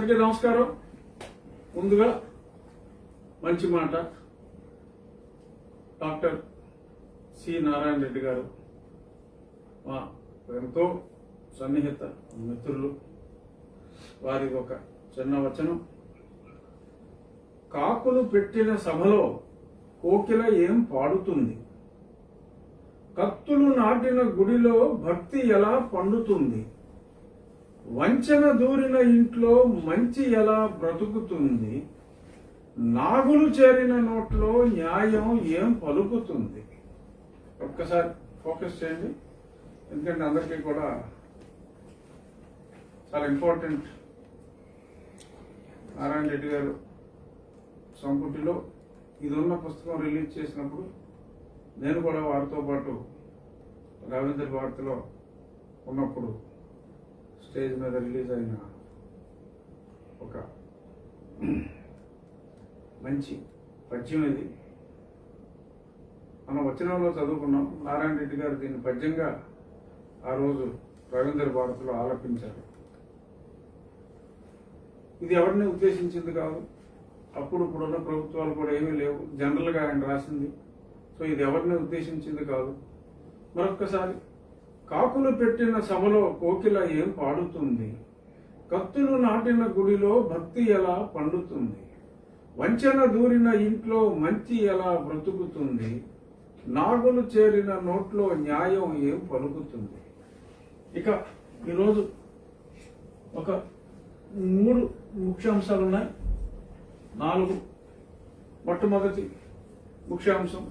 అందరికీ నమస్కారం. ముందుగా మంచి మాట, డాక్టర్ సి నారాయణ రెడ్డి గారు మా ఎంతో సన్నిహిత మిత్రులు. వారి ఒక చిన్న వచనం: కాకులు పెట్టిన సభలో కోకిల ఏం పాడుతుంది, కత్తులు నాటిన గుడిలో భక్తి ఎలా పండుతుంది, వంచన దూరిన ఇంట్లో మంచి ఎలా బ్రతుకుతుంది, నాగులు చేరిన నోట్లో న్యాయం ఏం పలుకుతుంది. ఒక్కసారి ఫోకస్ చేయండి, ఎందుకంటే అందరికీ కూడా చాలా ఇంపార్టెంట్. నారాయణ రెడ్డి గారు సంపుటిలో ఇది ఉన్న పుస్తకం రిలీజ్ చేసినప్పుడు నేను కూడా వారితో పాటు రవీంద్ర భారతిలో ఉన్నప్పుడు స్టేజ్ మీద రిలీజ్ అయిన ఒక మంచి పద్యం ఇది. మనం వచనంలో చదువుకున్నాం. నారాయణ రెడ్డి గారు దీన్ని పద్యంగా ఆ రోజు రవీంద్ర భారతిలో ఆలపించారు. ఇది ఎవరిని ఉద్దేశించింది కాదు, అప్పుడు ఇప్పుడున్న ప్రభుత్వాలు కూడా ఏమీ లేవు, జనరల్గా ఆయన రాసింది. సో ఇది ఎవరిని ఉద్దేశించింది కాదు. మరొక్కసారి: కాకులు పెట్టిన సభలో కోకిల ఏం పాడుతుంది, కత్తులు నాటిన గుడిలో భక్తి ఎలా పండుతుంది, వంచన దూరిన ఇంట్లో మంచి ఎలా బ్రతుకుతుంది, నాగులు చేరిన నోట్లో న్యాయం ఏం పలుకుతుంది. ఇక ఈరోజు ఒక 3 ముఖ్యాంశాలు ఉన్నాయి. 4. మొట్టమొదటి ముఖ్యాంశం,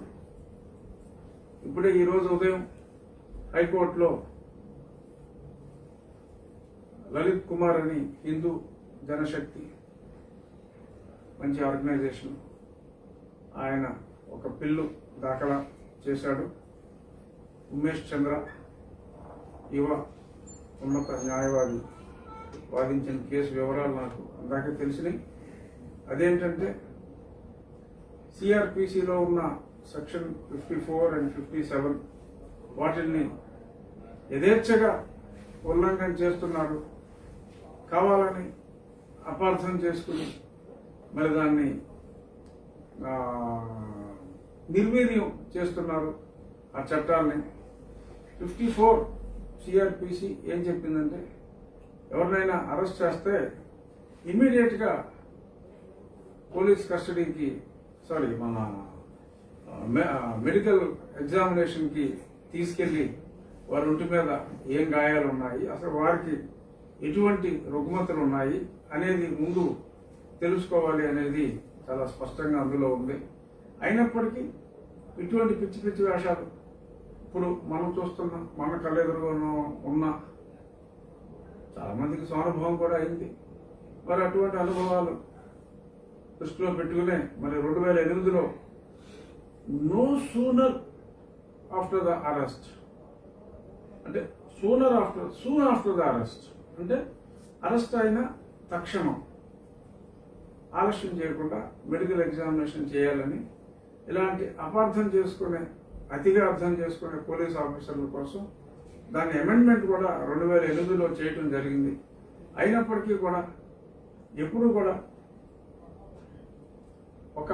ఇప్పుడే ఈరోజు ఉదయం హైకోర్టులో లలిత్ కుమార్ అని హిందూ జనశక్తి, మంచి ఆర్గనైజేషన్, ఆయన ఒక పిల్లు దాఖలా చేశాడు. ఉమేష్ చంద్ర యువ ఉన్నత న్యాయవాది వాదించిన కేసు వివరాలు నాకు అందాకే తెలిసినాయి. అదేంటంటే సిఆర్పిసిలో ఉన్న సెక్షన్ 54 and 57 వాటిని యథేచ్ఛగా ఉల్లంఘన చేస్తున్నారు, కావాలని అపార్థం చేసుకుని మరి దాన్ని నిర్వీర్యం చేస్తున్నారు ఆ చట్టాలని. 54 సిఆర్పిసి ఏం చెప్పిందంటే, ఎవరినైనా అరెస్ట్ చేస్తే ఇమ్మీడియట్గా పోలీస్ కస్టడీకి మన మెడికల్ ఎగ్జామినేషన్కి తీసుకెళ్లి వారి ఒంటి మీద ఏం గాయాలు ఉన్నాయి, అసలు వారికి ఎటువంటి రుగ్మతలు ఉన్నాయి అనేది ముందు తెలుసుకోవాలి అనేది చాలా స్పష్టంగా అందులో ఉంది. అయినప్పటికీ ఇటువంటి పిచ్చి పిచ్చి వేషాలు ఇప్పుడు మనం చూస్తున్నాం. మన కళ్ళెదురుగానూ ఉన్న చాలా మందికి స్వానుభవం కూడా అయింది. మరి అటువంటి అనుభవాలు దృష్టిలో పెట్టుకునే మరి 2008లో no sooner after the arrest, అంటే సూన్ ఆఫ్టర్ ద అరెస్ట్ అంటే అరెస్ట్ అయిన తక్షణం ఆలస్యం చేయకుండా మెడికల్ ఎగ్జామినేషన్ చేయాలని, ఇలాంటి అతిగా అర్థం చేసుకునే పోలీస్ ఆఫీసర్ల కోసం దాని అమెండ్మెంట్ కూడా 2008లో చేయటం జరిగింది. అయినప్పటికీ కూడా ఎప్పుడు కూడా ఒక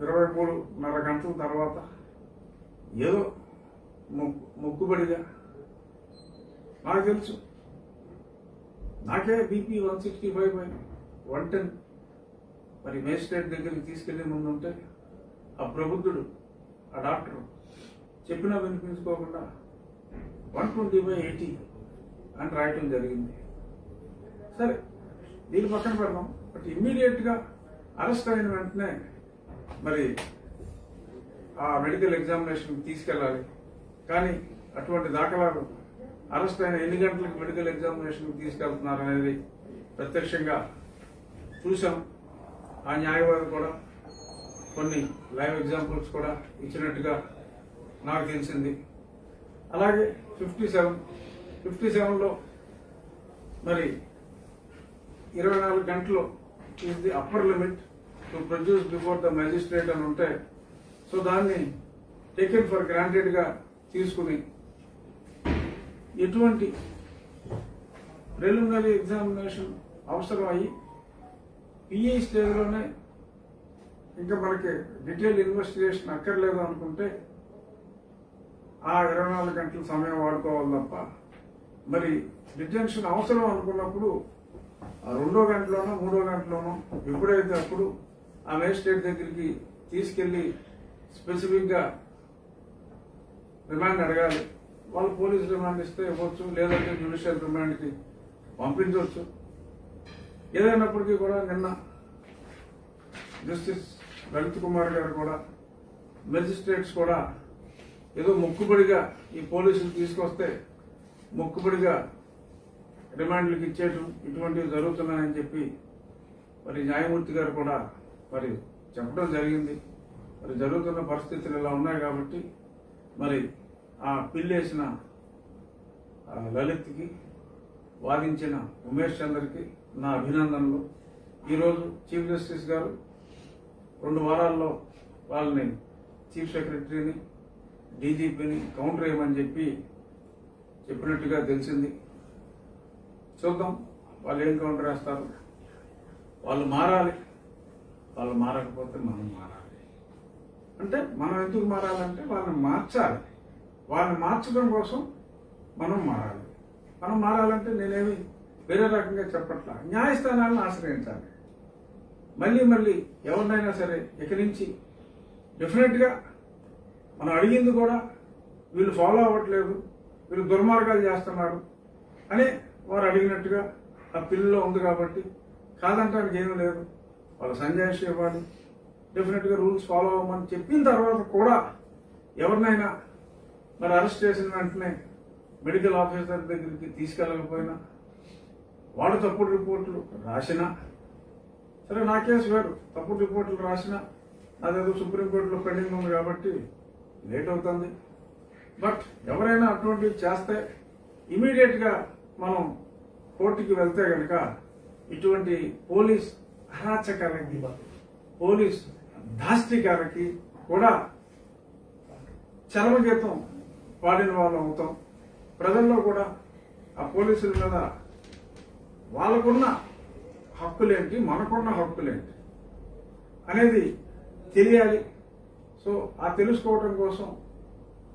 23.5 గంటల తర్వాత ఏదో మొక్కుబడిగా, నాకు తెలుసు, నాకే బీపీ 165/110 మరి మేజిస్ట్రేట్ దగ్గరికి తీసుకెళ్లే ముందు ఉంటే ఆ ప్రబుద్ధుడు, ఆ డాక్టర్ చెప్పినా వినిపించుకోకుండా 120/80 అని రాయటం జరిగింది. సరే, దీని పక్కన పెడదాం. బట్ ఇమ్మీడియట్గా అరెస్ట్ అయిన వెంటనే మరి ఆ మెడికల్ ఎగ్జామినేషన్ తీసుకెళ్ళాలి. కానీ అటువంటి దాఖలాలు అరెస్ట్ అయిన ఎన్ని గంటలకు మెడికల్ ఎగ్జామినేషన్ తీసుకెళ్తున్నారు అనేది ప్రత్యక్షంగా చూసాం. ఆ న్యాయవాది కూడా కొన్ని లైవ్ ఎగ్జాంపుల్స్ కూడా ఇచ్చినట్టుగా నాకు తెలిసింది. అలాగే 57లో మరి 24 గంటలు is the upper limit to produce before the magistrate అని ఉంటే, సో దాన్ని టేకెన్ ఫర్ గ్రాంటెడ్గా తీసుకుని ఎటువంటి ప్రిలిమినరీ ఎగ్జామినేషన్ అవసరం అయ్యి పిఐ స్టేజ్లోనే ఇంకా మనకి డీటెయిల్ ఇన్వెస్టిగేషన్ అక్కర్లేదు అనుకుంటే ఆ 24 గంటల సమయం వాడుకోవాలి తప్ప మరి డిటెన్షన్ అవసరం అనుకున్నప్పుడు ఆ 2వ గంటలోనో 3వ గంటలోనో ఎప్పుడైతే అప్పుడు ఆ మేజిస్ట్రేట్ దగ్గరికి తీసుకెళ్లి స్పెసిఫిక్గా రిమాండ్ అడగాలి. వాళ్ళు పోలీస్ రిమాండ్ ఇస్తే ఇవ్వచ్చు, లేదంటే జ్యుడిషియల్ రిమాండ్కి పంపించవచ్చు. ఏదైనప్పటికీ కూడా నిన్న జస్టిస్ లలిత్ కుమార్ గారు కూడా మెజిస్ట్రేట్స్ కూడా ఏదో మొక్కుబడిగా ఈ పోలీసులు తీసుకొస్తే మొక్కుబడిగా రిమాండ్లకు ఇచ్చేయటం ఇటువంటివి జరుగుతున్నాయని చెప్పి మరి న్యాయమూర్తి గారు కూడా మరి చెప్పడం జరిగింది. మరి జరుగుతున్న పరిస్థితులు ఇలా ఉన్నాయి కాబట్టి మరి ఆ పిల్లేసిన లలిత్కి వాదించిన ఉమేష్ చంద్రకి నా అభినందనలు. ఈరోజు చీఫ్ జస్టిస్ గారు 2 వారాల్లో వాళ్ళని చీఫ్ సెక్రటరీని డీజీపీని కౌంటర్ వేయమని చెప్పినట్టుగా తెలిసింది. చూద్దాం వాళ్ళు ఏం కౌంటర్ వేస్తారు. వాళ్ళు మారాలి, వాళ్ళు మారకపోతే మనం మారాలి. అంటే మనం ఎందుకు మారాలంటే వాళ్ళని మార్చాలి. వాళ్ళని మార్చడం కోసం మనం మారాలి. మనం మారాలంటే నేనేమి వేరే రకంగా చెప్పట్లా. న్యాయస్థానాలను ఆశ్రయించాలి. మళ్ళీ ఎవరినైనా సరే ఇక నుంచి డెఫినెట్గా మనం అడిగింది కూడా వీళ్ళు ఫాలో అవ్వట్లేదు, వీళ్ళు దుర్మార్గాలు చేస్తున్నారు అని వారు అడిగినట్టుగా ఆ పిల్లలో ఉంది కాబట్టి కాదంటానికి ఏమీ లేదు. వాళ్ళు సంజాయిషి ఇవ్వాలి, డెఫినెట్గా రూల్స్ ఫాలో అవ్వమని చెప్పిన తర్వాత కూడా ఎవరినైనా మరి అరెస్ట్ చేసిన వెంటనే మెడికల్ ఆఫీసర్ దగ్గరికి తీసుకెళ్ళకపోయినా వాళ్ళు తప్పుడు రిపోర్ట్లు రాసినా సరే, నా కేసు వేరు. తప్పుడు రిపోర్ట్లు రాసినా అదేదో సుప్రీంకోర్టులో పెండింగ్ ఉంది కాబట్టి లేట్ అవుతుంది. బట్ ఎవరైనా అటువంటివి చేస్తే ఇమీడియట్గా మనం కోర్టుకి వెళ్తే కనుక ఇటువంటి పోలీస్ అరాచకాలకి, పోలీస్ దాష్టికాలకి కూడా చరమగీతం పాడిన వాళ్ళం అవుతాం. ప్రజల్లో కూడా ఆ పోలీసుల మీద వాళ్ళకున్న హక్కులేంటి, మనకున్న హక్కులేంటి అనేది తెలియాలి. సో ఆ తెలుసుకోవడం కోసం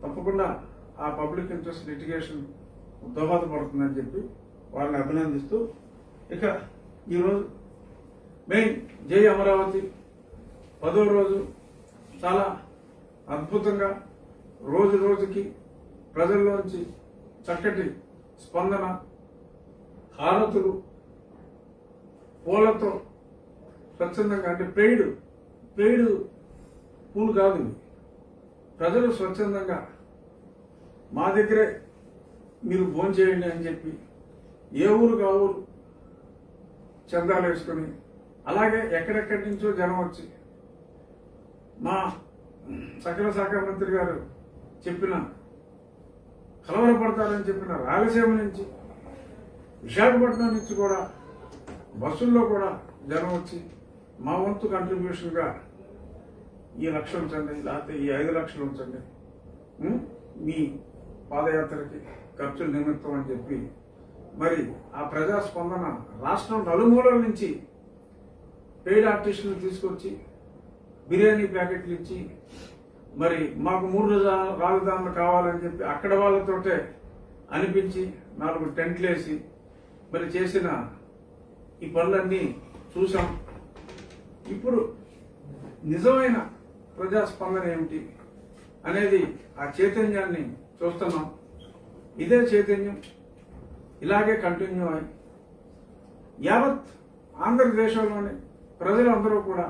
తప్పకుండా ఆ పబ్లిక్ ఇంట్రెస్ట్ లిటిగేషన్ దోహదపడుతుందని చెప్పి వాళ్ళని అభినందిస్తూ, ఇక ఈరోజు మెయిన్ జై అమరావతి 10వ రోజు చాలా అద్భుతంగా రోజు రోజుకి ప్రజల్లోంచి చక్కటి స్పందన, హారతులు, పూలతో స్వచ్ఛందంగా, అంటే పెయిడ్ పూలు కాదు, ప్రజలు స్వచ్ఛందంగా మా దగ్గరే మీరు భోంచేయండి అని చెప్పి ఏ ఊరు కా ఊరు చందాలు వేసుకొని, అలాగే ఎక్కడెక్కడి నుంచో జనం వచ్చి మా సకల శాఖ మంత్రి గారు చెప్పిన కలవరపడతారని చెప్పిన రాయలసీమ నుంచి, విశాఖపట్నం నుంచి కూడా బస్సుల్లో కూడా జనం వచ్చి మా వంతు కంట్రిబ్యూషన్గా ఈ 1 లక్ష ఉంచండి, లేకపోతే ఈ 5 లక్షలు ఉంచండి మీ పాదయాత్రకి ఖర్చుల నిమిత్తం అని చెప్పి మరి ఆ ప్రజాస్పందన రాష్ట్రం నలుమూలల నుంచి పెయిడ్ ఆర్టిస్టులు తీసుకొచ్చి బిర్యానీ ప్యాకెట్లు ఇచ్చి మరి మాకు 3 రాజధానులు కావాలని చెప్పి అక్కడ వాళ్ళతోటే అనిపించి 4 టెంట్లు వేసి మరి చేసిన ఈ పనులన్నీ చూసాం. ఇప్పుడు నిజమైన ప్రజాస్పందన ఏమిటి అనేది ఆ చైతన్యాన్ని చూస్తున్నాం. ఇదే చైతన్యం ఇలాగే కంటిన్యూ అయి యావత్ ఆంధ్రదేశంలోని ప్రజలందరూ కూడా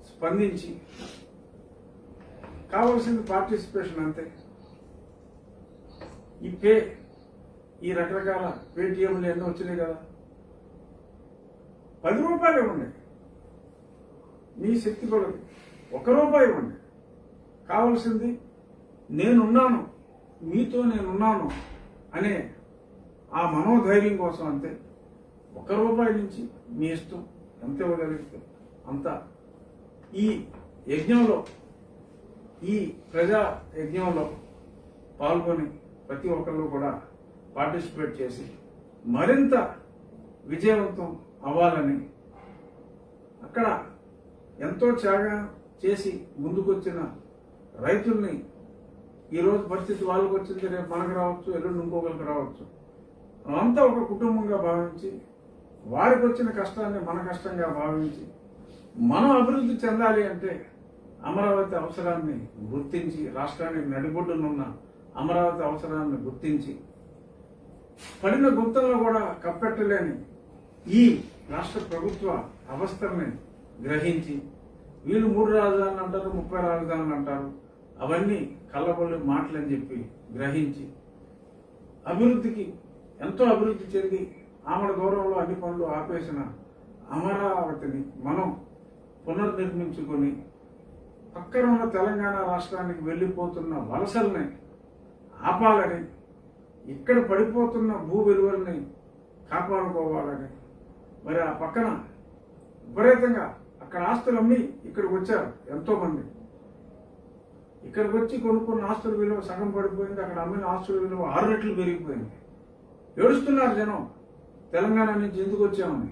స్పందించి, కావాల్సింది పార్టిసిపేషన్ అంతే. ఈ రకరకాల పేటీఎంలు ఎన్నో వచ్చినాయి కదా, 10 రూపాయలు ఇవ్వండి, మీ శక్తి కొలది 1 రూపాయి ఇవ్వండి. కావాల్సింది నేనున్నాను, మీతో నేనున్నాను అనే ఆ మనోధైర్యం కోసం అంతే. 1 రూపాయి నుంచి మీ ఇష్టం ఎంత ఇవ్వగలిగితే అంత. ఈ యజ్ఞంలో, ఈ ప్రజా యజ్ఞంలో పాల్గొని ప్రతి ఒక్కళ్ళు కూడా పార్టిసిపేట్ చేసి మరింత విజయవంతం అవ్వాలని అక్కడ ఎంతో త్యాగం చేసి ముందుకొచ్చిన రైతుల్ని ఈరోజు పరిస్థితి వాళ్ళకి వచ్చింది, రేపు మనకు రావచ్చు, ఎల్లుండి ఇంకొకరికి రావచ్చు. మనమంతా ఒక కుటుంబంగా భావించి వారికి వచ్చిన కష్టాన్ని మన కష్టంగా భావించి మనం అభివృద్ధి చెందాలి అంటే అమరావతి అవసరాన్ని గుర్తించి, రాష్ట్రానికి నడిబొడ్డునున్న అమరావతి అవసరాన్ని గుర్తించి పడిన గుర్తంలో కూడా కప్పెట్టలేని ఈ రాష్ట్ర ప్రభుత్వ అవస్థల్ని గ్రహించి, వీళ్ళు 3 రాజధానులు అంటారు, 30 రాజధానులు అంటారు, అవన్నీ కళ్ళబొల్లి మాటలని చెప్పి గ్రహించి అభివృద్ధికి ఎంతో అభివృద్ధి చెంది ఆమడ దూరంలో అన్ని పనులు ఆపేసిన అమరావతిని మనం పునర్నిర్మించుకొని పక్కన ఉన్న తెలంగాణ రాష్ట్రానికి వెళ్ళిపోతున్న వలసల్ని ఆపాలని, ఇక్కడ పడిపోతున్న భూ విలువల్ని కాపాడుకోవాలని, మరి ఆ పక్కన విపరీతంగా అక్కడ ఆస్తులు అమ్మి ఇక్కడికి వచ్చారు ఎంతో మంది. ఇక్కడికి వచ్చి కొనుక్కున్న ఆస్తుల విలువ సగం పడిపోయింది, అక్కడ అమ్మిన ఆస్తుల విలువ 6 రెట్లు పెరిగిపోయింది. ఏడుస్తున్నారు జనం, తెలంగాణ నుంచి ఎందుకు వచ్చామని.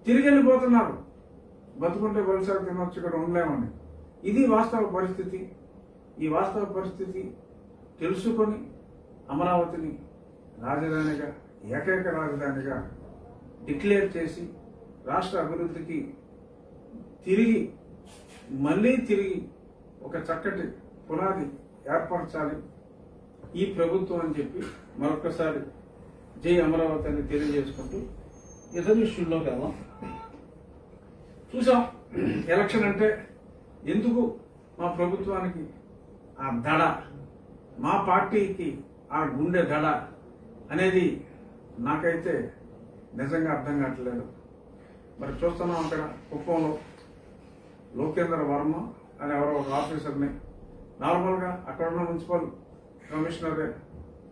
తిరిగి వెళ్ళిపోతున్నారు, బతుకుంటే వలస తినొచ్చు, ఇక్కడ ఉండలేమని. ఇది వాస్తవ పరిస్థితి. ఈ వాస్తవ పరిస్థితి తెలుసుకొని అమరావతిని రాజధానిగా, ఏకైక రాజధానిగా డిక్లేర్ చేసి రాష్ట్ర అభివృద్ధికి మళ్ళీ తిరిగి ఒక చక్కటి పునాది ఏర్పరచాలి ఈ ప్రభుత్వం అని చెప్పి మరొకసారి జై అమరావతి అని తెలియజేసుకుంటూ ఇతర ఇష్యూల్లోకి వెళ్దాం. చూసాం, ఎలక్షన్ అంటే ఎందుకు మా ప్రభుత్వానికి ఆ దడ, మా పార్టీకి ఆ గుండె దడ అనేది నాకైతే నిజంగా అర్థం కావట్లేదు. మరి చూస్తున్నాం, అక్కడ కుప్పంలో లోకేంద్ర వర్మ అని ఎవరో ఒక ఆఫీసర్ని, నార్మల్గా అక్కడ ఉన్న మున్సిపల్ కమిషనరే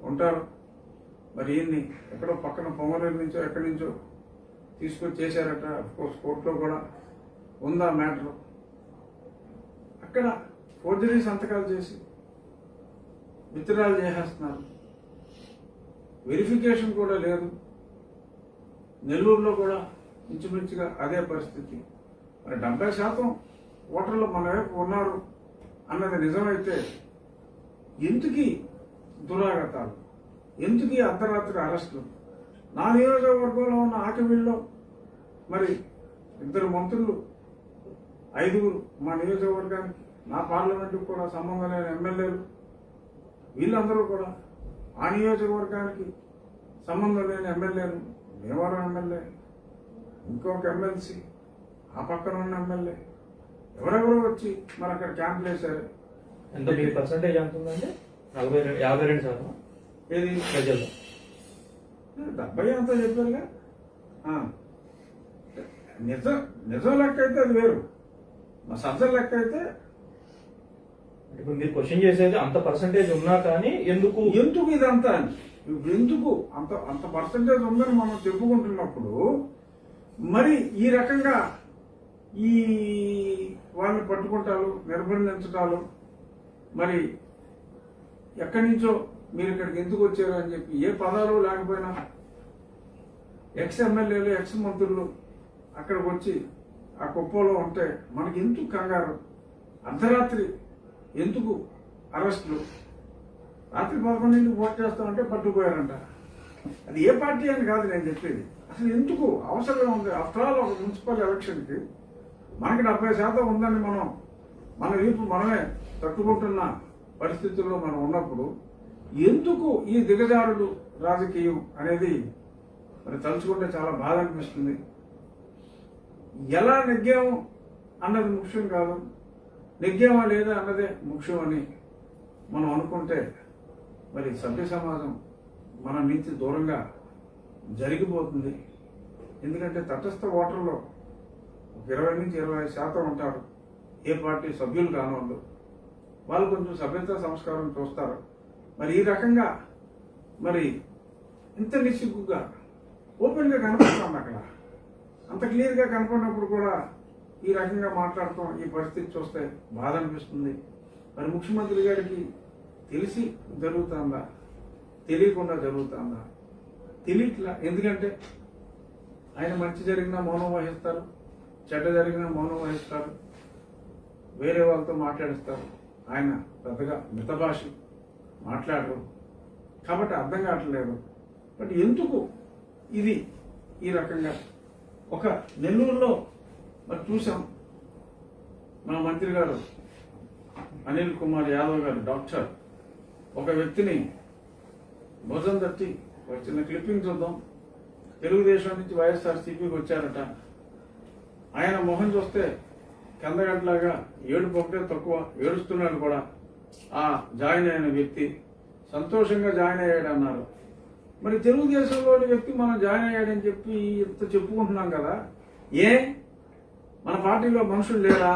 ఉంటారు, మరి ఈయన్ని ఎక్కడో పక్కన పొంగనూరు నుంచో ఎక్కడి నుంచో తీసుకొచ్చి చేశారట. అఫ్కోర్స్ కోర్టులో కూడా ఉందా మ్యాటర్. అక్కడ ఫోర్జరీ సంతకాలు చేసి విత్డ్రాలు చేసేస్తున్నారు, వెరిఫికేషన్ కూడా లేదు. నెల్లూరులో కూడా ఇంచుమించుగా అదే పరిస్థితి. మరి 70% ఓటర్లు మన వైపు ఉన్నారు అన్నది నిజమైతే ఎందుకు దురాగతాలు, ఎందుకు అర్ధరాత్రి అరెస్టులు? నా నియోజకవర్గంలో ఉన్న ఆకివీళ్ళలో మరి 2 మంత్రులు, 5 మా నియోజకవర్గానికి, నా పార్లమెంటుకు కూడా సంబంధం లేని ఎమ్మెల్యేలు, వీళ్ళందరూ కూడా ఆ నియోజకవర్గానికి సంబంధం లేని ఎమ్మెల్యేలు, భీమవరం ఎమ్మెల్యే, ఇంకొక ఎమ్మెల్సీ, ఆ పక్కన ఉన్న ఎమ్మెల్యే, ఎవరెవరో వచ్చి మరి అక్కడ క్యాంపులు వేశారు. ఎంత మీ పర్సంటేజ్ ఎంత ఉందండి? 52% ఏది ప్రజల్లో 70 అంతా చెప్పారుగా. నిజం లెక్క అయితే అది వేరు, మా సజ్జల లెక్క అయితే. ఇప్పుడు మీరు క్వశ్చన్ చేసేది అంత పర్సంటేజ్ ఉన్నా కానీ ఎందుకు ఇదంతా, ఎందుకు అంత పర్సంటేజ్ ఉందని మనం చెప్పుకుంటున్నప్పుడు మరి ఈ రకంగా ఈ వాళ్ళని పట్టుకుంటారు, నిర్బంధించటాలు, మరి ఎక్కడి నుంచో మీరు ఇక్కడికి ఎందుకు వచ్చారు అని చెప్పి ఏ పదాలు లేకపోయినా ఎక్స్ ఎమ్మెల్యేలు, ఎక్స్ మంత్రులు అక్కడికి వచ్చి ఆ కుప్పంలో ఉంటే మనకి ఎందుకు కంగారు? అర్ధరాత్రి ఎందుకు అరెస్టులు? రాత్రి 11ంటికి ఓట్ చేస్తామంటే పట్టుకుపోయారంట. అది ఏ పార్టీ అని కాదు నేను చెప్పేది, అసలు ఎందుకు అవసరం ఉంది? ఆఫ్టర్ ఆల్ ఒక మున్సిపల్ ఎలక్షన్కి మనకి 70% ఉందని మన వీపు మనమే తట్టుకుంటున్న పరిస్థితుల్లో మనం ఉన్నప్పుడు ఎందుకు ఈ దిగజారుడు రాజకీయం అనేది మరి తలుచుకుంటే చాలా బాధ అనిపిస్తుంది. ఎలా నెగ్గాము అన్నది ముఖ్యం కాదు, నెగ్గామా లేదా అన్నదే ముఖ్యం అని మనం అనుకుంటే మరి సభ్య సమాజం మన నుంచి దూరంగా జరిగిపోతుంది. ఎందుకంటే తటస్థ ఓటర్లో 20 నుంచి 25% ఉంటారు, ఏ పార్టీ సభ్యులు కానివాళ్ళు. వాళ్ళు కొంచెం సభ్యత సంస్కారం చూస్తారు. మరి ఈ రకంగా మరి ఇంత నిస్సిగ్గుగా ఓపెన్గా కనపడుతుంది అక్కడ, అంత క్లియర్గా కనపడినప్పుడు కూడా ఈ రకంగా మాట్లాడటం, ఈ పరిస్థితి చూస్తే బాధ అనిపిస్తుంది. మరి ముఖ్యమంత్రి గారికి తెలిసి జరుగుతుందా, తెలియకుండా జరుగుతుందా? తెలియట్లా. ఎందుకంటే ఆయన మంచి జరిగినా మౌనం వహిస్తారు, చెడ్డ జరిగిన మౌనం వహిస్తారు, వేరే వాళ్ళతో మాట్లాడిస్తారు. ఆయన పెద్దగా మితభాషి మాట్లాడరు కాబట్టి అర్థం కావట్లేదు. బట్ ఎందుకు ఇది ఈ రకంగా ఒక నెల్లూరులో మరి చూసాం, మన మంత్రి గారు అనిల్ కుమార్ యాదవ్ గారు డాక్టర్ ఒక వ్యక్తిని భుజం తట్టి ఒక చిన్న క్లిప్పింగ్ చూద్దాం. తెలుగుదేశం నుంచి వైఎస్ఆర్సీపీకి వచ్చారట. ఆయన మొహం చూస్తే కిందగంటలాగా ఏడుపు ఒకటే తక్కువ, ఏడుస్తున్నాడు కూడా. ఆ జాయిన్ అయిన వ్యక్తి సంతోషంగా జాయిన్ అయ్యాడు అన్నారు. మరి తెలుగుదేశంలోని వ్యక్తి మనం జాయిన్ అయ్యాడని చెప్పి ఇంత చెప్పుకుంటున్నాం కదా, ఏ మన పార్టీలో మనుషులు లేరా?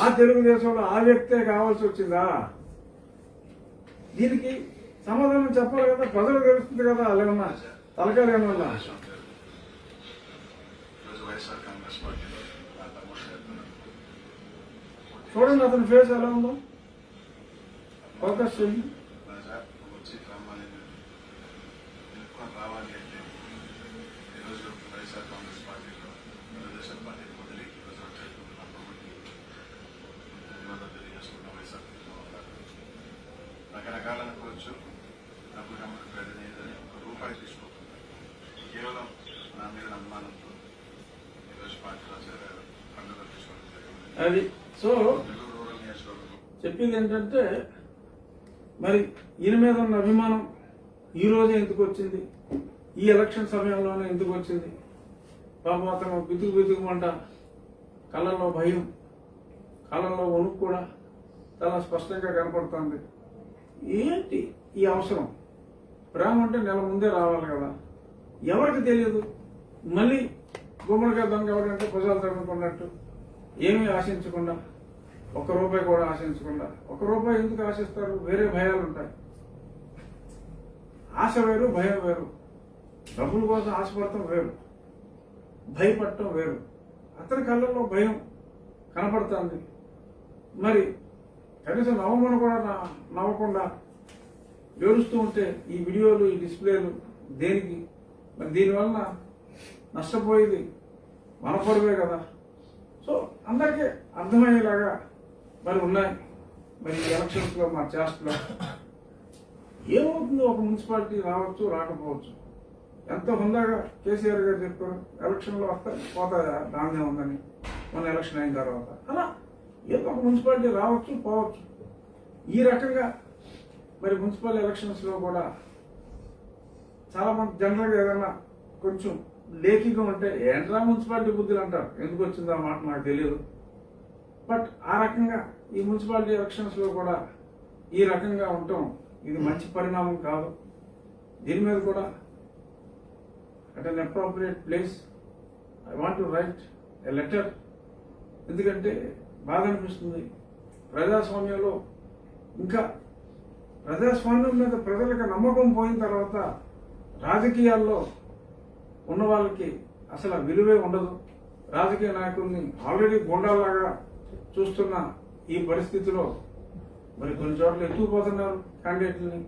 ఆ తెలుగుదేశంలో ఆ వ్యక్తే కావాల్సి వచ్చిందా? దీనికి సమాధానం చెప్పాలి కదా, ప్రజలు తెలుస్తుంది కదా. అలాగన్నా తలకాయలు ఏమన్నా చూడండి అతని ఫేస్ ఎలా ఉందో, ఫోకస్ చేయండి. రకరకాల అనుకోవచ్చు. డబ్బులు అమ్మకం ఒక రూపాయి తీసుకోకుండా కేవలం నా మీద అనుమానంతో ఈరోజు పార్టీలో చేరారు. పండుగ తీసుకోవడం జరిగింది. అది సో నెల్లూరు రూరల్ నియోజకవర్గం చెప్పింది ఏంటంటే, మరి ఈయన మీద ఉన్న అభిమానం ఈ రోజే ఎందుకు వచ్చింది, ఈ ఎలక్షన్ సమయంలోనే ఎందుకు వచ్చింది? పాపం అతను బితుకుమంట, కళ్ళల్లో భయం, కళ్ళల్లో వణుకు కూడా చాలా స్పష్టంగా కనపడుతుంది. ఏంటి ఈ అవసరం? ప్రేమ అంటే నెల ముందే రావాలి కదా, ఎవరికి తెలియదు. మళ్ళీ గుమ్మడికాయ దొంగ ఎవరంటే భుజాలు తగ్గుకున్నట్టు ఏమీ ఆశించకుండా, ఒక్క రూపాయి కూడా ఆశించకుండా. ఒక్క రూపాయి ఎందుకు ఆశిస్తారు? వేరే భయాలు ఉంటాయి. ఆశ వేరు, భయం వేరు. డబ్బుల కోసం ఆశపడటం వేరు, భయపడటం వేరు. అతని కళ్ళల్లో భయం కనపడుతుంది. మరి కనీసం నవ్వమని కూడా నవ్వకుండా ఏడుస్తూ ఉంటే ఈ వీడియోలు, ఈ డిస్ప్లేలు దేనికి? మరి దీనివల్ల నష్టపోయేది మన పొడవే కదా. సో అందరికీ అర్థమయ్యేలాగా మరి ఉన్నాయి. మరి ఈ ఎలక్షన్స్లో మా చేష్టలో ఏమవుతుందో, ఒక మున్సిపాలిటీ రావచ్చు, రాకపోవచ్చు. ఎంత హుందాగా కేసీఆర్ గారు చెప్పారు, ఎలక్షన్లో వస్తాయి పోతాయా, దాన్నే ఉందని. మొన్న ఎలక్షన్ అయిన తర్వాత అలా ఏదో ఒక మున్సిపాలిటీ రావచ్చు, పోవచ్చు. ఈ రకంగా మరి మున్సిపల్ ఎలక్షన్స్లో కూడా చాలా మంది జనరల్గా ఏదైనా కొంచెం లేఖిగా ఉంటే ఏంట్రా మున్సిపాలిటీ బుద్ధులు అంటారు. ఎందుకు వచ్చిందో ఆ మాట నాకు తెలియదు. బట్ ఆ రకంగా ఈ మున్సిపాలిటీ ఎలక్షన్స్లో కూడా ఈ రకంగా ఉండటం ఇది మంచి పరిణామం కాదు. దీని మీద కూడా at an appropriate place I want to right a letter. ఎందుకంటే బాధ అనిపిస్తుంది. ప్రజాస్వామ్యంలో ఇంకా ప్రజాస్వామ్యం మీద ప్రజలకు నమ్మకం పోయిన తర్వాత రాజకీయాల్లో ఉన్న వాళ్ళకి అసలు విలువే ఉండదు. రాజకీయ నాయకుల్ని ఆల్రెడీ గుండాల్లాగా చూస్తున్న ఈ పరిస్థితిలో మరి కొన్ని చోట్ల ఎత్తుకుపోతున్నారు క్యాండిడేట్లని,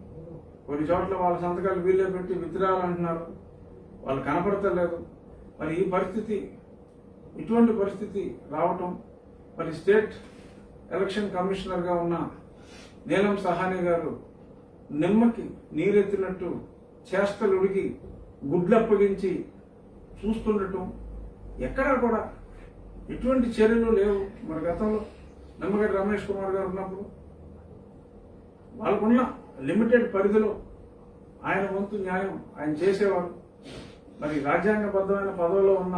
కొన్ని చోట్ల వాళ్ళ సంతకాలు వీళ్ళే పెట్టి విత్డ్రాయాలంటున్నారు, వాళ్ళు కనపడతలేదు. మరి ఈ పరిస్థితి, ఇటువంటి పరిస్థితి రావటం, మరి స్టేట్ ఎలక్షన్ కమిషనర్గా ఉన్న నీలం సహాని గారు నిమ్మకి నీరెత్తినట్టు చేష్టలుడికి గుడ్లప్పగించి చూస్తుండటం, ఎక్కడా కూడా ఎటువంటి చర్యలు లేవు. మరి గతంలో నిమ్మగడ్డ రమేష్ కుమార్ గారు ఉన్నప్పుడు వాళ్ళకున్న లిమిటెడ్ పరిధిలో ఆయన వంతు న్యాయం ఆయన చేసేవారు. మరి రాజ్యాంగబద్ధమైన పదవిలో ఉన్న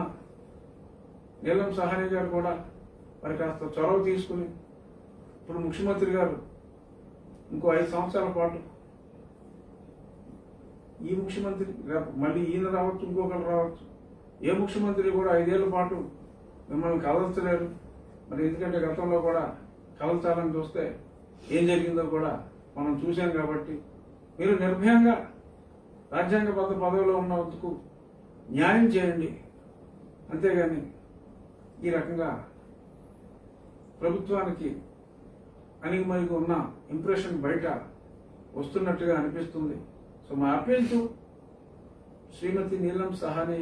నీలం సహాని గారు కూడా మరి కాస్త చొరవ తీసుకుని ఇప్పుడు ముఖ్యమంత్రి గారు ఇంకో 5 సంవత్సరాల పాటు, ఈ ముఖ్యమంత్రి మళ్ళీ ఈయన రావచ్చు, ఇంకొకరు రావచ్చు, ఏ ముఖ్యమంత్రి కూడా 5 ఏళ్ల పాటు మిమ్మల్ని కదల్చలేరు. మరి ఎందుకంటే గతంలో కూడా కదల్చాలని చూస్తే ఏం జరిగిందో కూడా మనం చూశాం. కాబట్టి మీరు నిర్భయంగా రాజ్యాంగబద్ధ పదవిలో ఉన్నందుకు న్యాయం చేయండి. అంతేగాని ఈ రకంగా ప్రభుత్వానికి అణిగిమణిగి ఉన్న ఇంప్రెషన్ బయట వస్తున్నట్టుగా అనిపిస్తుంది. So my appeal to Shrimati Neelam Sahani,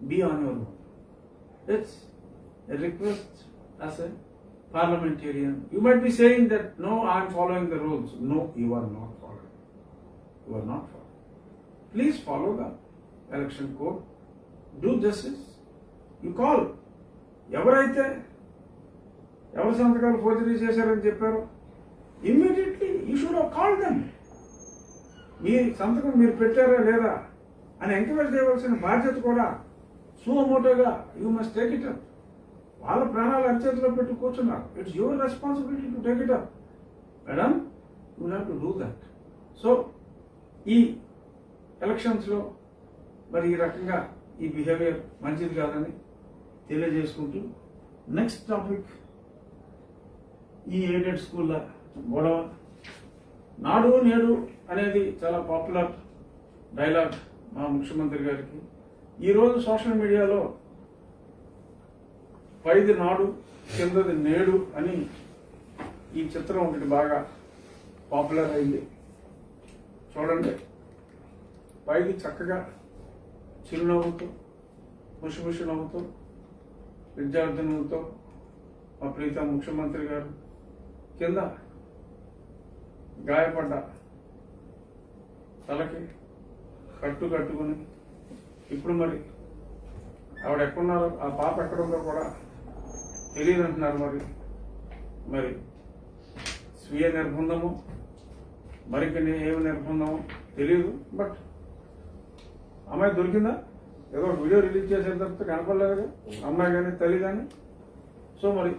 be on your own. It's a request as a parliamentarian. You might be saying that, no, I am following the rules. No, you are not following. You are not following. Please follow the election code. Do justice. You call. ఎవరైతే ఎవరి సంతకాలు forgery చేశారని చెప్పారో immediately you should have called them. మీ సంతకం మీరు పెట్టారా లేదా అని ఎంక్వైరీ చేయవలసిన బాధ్యత కూడా సుమోటోగా you must take it up. వాళ్ళ ప్రాణాలు అరిచేతిలో పెట్టి కూర్చున్నారు. It's your responsibility to take it up. Madam, you have to do that. So ఈ ఎలక్షన్స్లో మరి ఈ రకంగా ఈ బిహేవియర్ మంచిది కాదని తెలియజేసుకుంటూ నెక్స్ట్ టాపిక్ ఈ ఎయిడెడ్ స్కూళ్ళ గొడవ. నాడు నేడు అనేది చాలా పాపులర్ డైలాగ్ మా ముఖ్యమంత్రి గారికి. ఈరోజు సోషల్ మీడియాలో పైది నాడు కిందది నేడు అని ఈ చిత్రం ఒకటి బాగా పాపులర్ అయింది. చూడండి, పైది చక్కగా చిరునవ్వుతో ముషిముషి నవ్వుతూ విద్యార్థినులతో మా ప్రీతం ముఖ్యమంత్రి గారు, కింద గాయపడ్డ తలకి కట్టుకుని ఇప్పుడు మరి ఆవిడ ఎక్కడున్నారో, ఆ పాప ఎక్కడుందో కూడా తెలియదు అంటున్నారు. మరి స్వీయ నిర్బంధము మరికి ఏమి నిర్బంధము తెలియదు. బట్ అమ్మాయి దొరికిందా? ఏదో వీడియో రిలీజ్ చేసిన తర్వాత కనపడలేదు అమ్మాయి కానీ తల్లి కానీ. సో మరి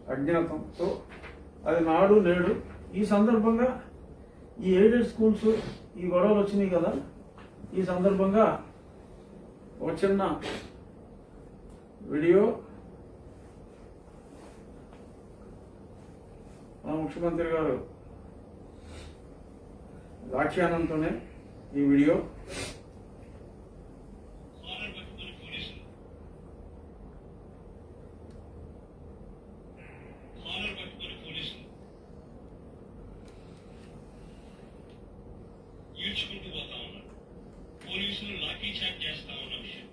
అజ్ఞాతం. సో అది నాడు నేడు. ఈ సందర్భంగా ఈ ఎయిడెడ్ స్కూల్స్ ఈ గొడవలు వచ్చినాయి కదా, ఈ సందర్భంగా ఒక చిన్న వీడియో మా ముఖ్యమంత్రి గారు వ్యాఖ్యానంతోనే ఈ వీడియో. ఈడ్చుకుంటూ పోతా ఉన్నారు. పోలీసులు లాఠీ చార్జ్ చేస్తా ఉన్న విషయం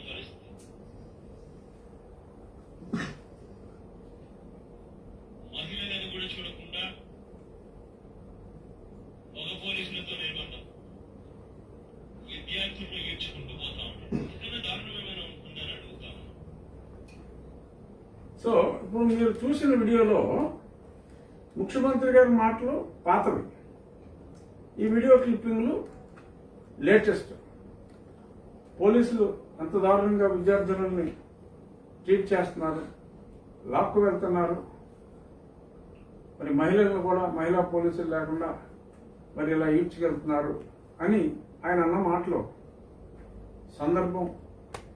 తెలుస్తుంది. మహిళలను కూడా చూడకుండా మగ పోలీసులతో నిర్బంధం, విద్యార్థులను ఈడ్చుకుంటూ పోతా ఉన్నారు. ఇంతకన్నా దారుణమేమైనా ఉంటుందని అడుగుతా ఉన్నారు. సో ఇప్పుడు మీరు చూసిన వీడియోలో ముఖ్యమంత్రి గారి మాటలు పాతవి, ఈ వీడియో క్లిప్పింగ్లు లేటెస్ట్. పోలీసులు ఎంత దారుణంగా విద్యార్థులని ట్రీట్ చేస్తున్నారు, లాక్కు వెళ్తున్నారు. మరి మహిళలను కూడా మహిళా పోలీసులు లేకుండా మరి ఇలా ఈడ్చుకెళ్తున్నారు అని ఆయన అన్న మాటలో సందర్భం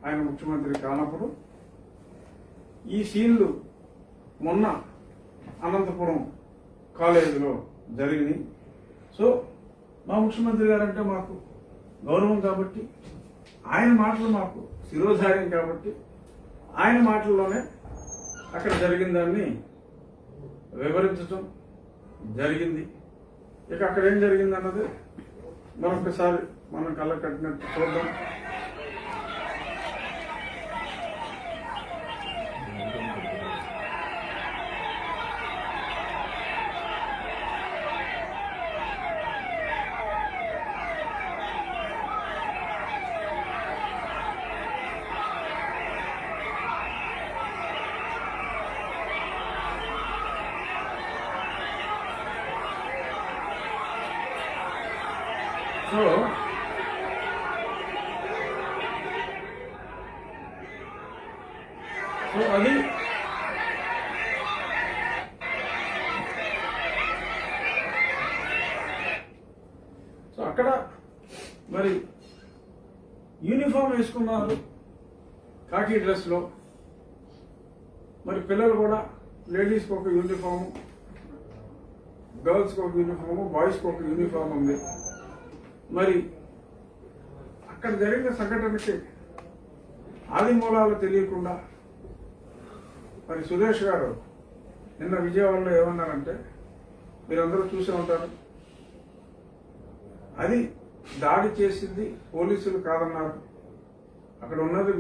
ఆయన ముఖ్యమంత్రి కానప్పుడు ఈ సీన్లు మొన్న అనంతపురం కాలేజీలో జరిగినాయి. సో మా ముఖ్యమంత్రి గారంటే మాకు గౌరవం కాబట్టి, ఆయన మాటలు మాకు శిరోధార్యం కాబట్టి ఆయన మాటల్లోనే అక్కడ జరిగిన దాన్ని వివరించడం జరిగింది. ఇక అక్కడ ఏం జరిగింది అన్నది మరొకసారి మనం కళ్ళ కట్టినట్టు చూద్దాం. సో అది అక్కడ మరి యూనిఫామ్ వేసుకున్నారు, కాకి డ్రెస్ లో. మరి పిల్లలు కూడా లేడీస్కి ఒక యూనిఫాము, గర్ల్స్కి ఒక యూనిఫాము, బాయ్స్కి ఒక యూనిఫామ్ ఉంది. మరి అక్కడ జరిగిన సంఘటనకి ఆది మూలాలు తెలియకుండా మరి సురేష్ గారు నిన్న విజయవాడలో ఏమన్నారంటే, మీరందరూ చూసే ఉంటారు, అది దాడి చేసింది పోలీసులు కాదన్నారు, అక్కడ ఉన్నది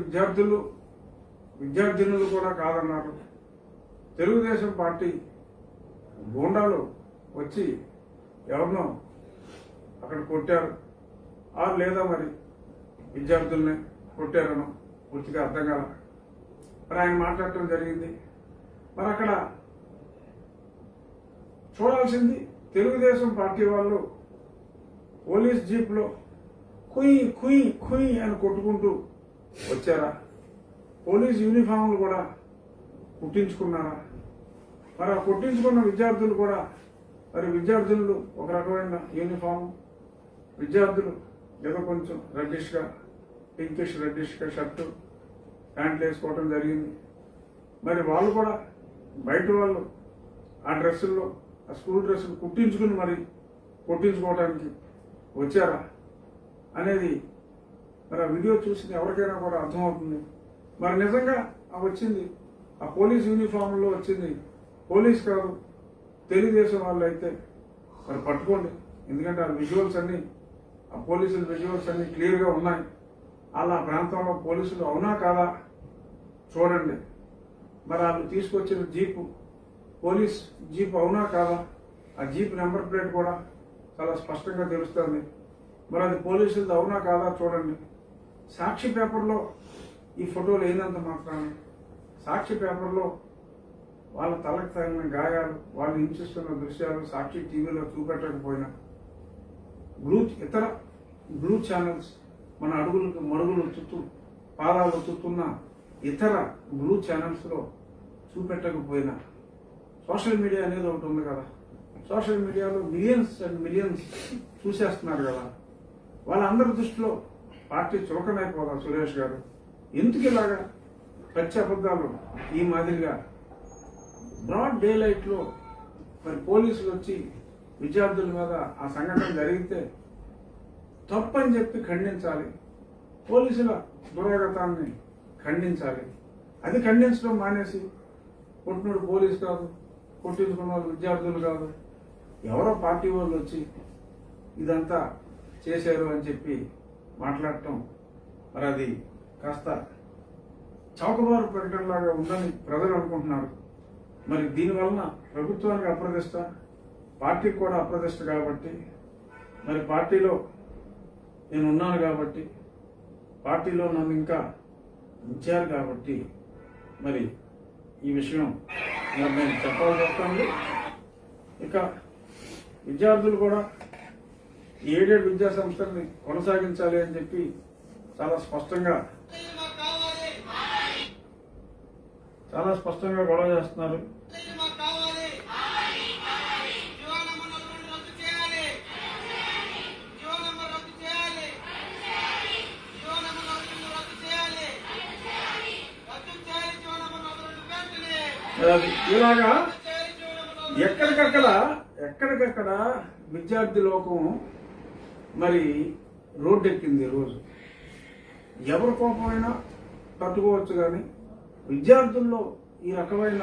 విద్యార్థినులు కూడా కాదన్నారు. తెలుగుదేశం పార్టీ గూండాలు వచ్చి ఎవరినో అక్కడ కొట్టారు లేదా మరి విద్యార్థుల్ని కొట్టారనో పూర్తిగా అర్థం కాల. మరి ఆయన మాట్లాడటం జరిగింది. మరి అక్కడ చూడాల్సింది తెలుగుదేశం పార్టీ వాళ్ళు పోలీస్ జీప్లో కుయ్ కుయ్ కుయ్ అని కొట్టుకుంటూ వచ్చారా? పోలీస్ యూనిఫామ్లు కూడా కుట్టించుకున్నారా? మరి ఆ కుట్టించుకున్న విద్యార్థులు కూడా విద్యార్థులు ఒక రకమైన యూనిఫామ్, విద్యార్థులు ఏదో కొంచెం రెడ్డిష్గా పింకిష్ రెడ్డిష్గా షర్టు ప్యాంట్లు వేసుకోవడం జరిగింది. మరి వాళ్ళు కూడా బయట వాళ్ళు ఆ డ్రెస్సుల్లో ఆ స్కూల్ డ్రెస్సులు కుట్టించుకుని మరి కొట్టించుకోవడానికి వచ్చారా అనేది మరి ఆ వీడియో చూసి ఎవరికైనా కూడా అర్థమవుతుంది. మరి నిజంగా వచ్చింది ఆ పోలీస్ యూనిఫామ్లో వచ్చింది పోలీస్ కాదు తెలుగుదేశం వాళ్ళు అయితే మరి పట్టుకోండి. ఎందుకంటే ఆ విజువల్స్ అన్ని ఆ పోలీసుల విజువల్స్ అన్ని క్లియర్గా ఉన్నాయి. అలా ప్రాంతంలో పోలీసులు అవునా కాదా చూడండి. మరి వాళ్ళు తీసుకొచ్చిన జీపు పోలీస్ జీప్ అవునా కాదా? ఆ జీప్ నెంబర్ ప్లేట్ కూడా చాలా స్పష్టంగా తెలుస్తుంది. మరి అది పోలీసులది అవునా కాదా చూడండి. సాక్షి పేపర్లో ఈ ఫోటోలు అయినంత మాత్రాన సాక్షి పేపర్లో వాళ్ళ తలకు తగిన గాయాలు, వాళ్ళు హింసిస్తున్న దృశ్యాలు సాక్షి టీవీలో చూపెట్టకపోయినా ఇతర బ్లూ ఛానల్స్ మన అడుగులకు మడుగులు చుట్టూ పాదాలు చుట్టున్న ఇతర బ్లూ ఛానల్స్లో చూపెట్టకపోయినా సోషల్ మీడియా అనేది ఒకటి ఉంది కదా. సోషల్ మీడియాలో మిలియన్స్ అండ్ మిలియన్స్ చూసేస్తున్నారు కదా. వాళ్ళందరి దృష్టిలో పార్టీ చులకనైపోదా? సురేష్ గారు ఎందుకు ఇలాగా పచ్చి అబద్ధాలు ఈ మాదిరిగా బ్రాడ్ డే లైట్లో మరి పోలీసులు వచ్చి విద్యార్థుల మీద ఆ సంఘటన జరిగితే తప్పని చెప్పి ఖండించాలి. పోలీసుల దురాగతాన్ని ఖండించాలి. అది ఖండించడం మానేసి కొట్టినోడు పోలీసు కాదు, కొట్టించుకున్న వాళ్ళు విద్యార్థులు కాదు, ఎవరో పార్టీ వాళ్ళు వచ్చి ఇదంతా చేశారు అని చెప్పి మాట్లాడటం మరి అది కాస్త చౌకబారు ప్రకటనలాగా ఉందని ప్రజలు అనుకుంటున్నారు. మరి దీనివలన ప్రభుత్వానికి అప్రదిష్ట, పార్టీకి కూడా అప్రదిష్ట. కాబట్టి మరి పార్టీలో నేను ఉన్నాను కాబట్టి, పార్టీలో నన్ను ఇంకా ఉంచారు కాబట్టి మరి ఈ విషయం మరి నేను చెప్పాల్సి వస్తుంది. ఇక విద్యార్థులు కూడా ఎయిడెడ్ విద్యా సంస్థల్ని కొనసాగించాలి అని చెప్పి చాలా స్పష్టంగా గొడవ చేస్తున్నారు. ఇలాగా ఎక్కడికక్కడ విద్యార్థి లోకం మరి రోడ్డెక్కింది. రోజు ఎవరి కోపమైనా తట్టుకోవచ్చు, కానీ విద్యార్థుల్లో ఈ రకమైన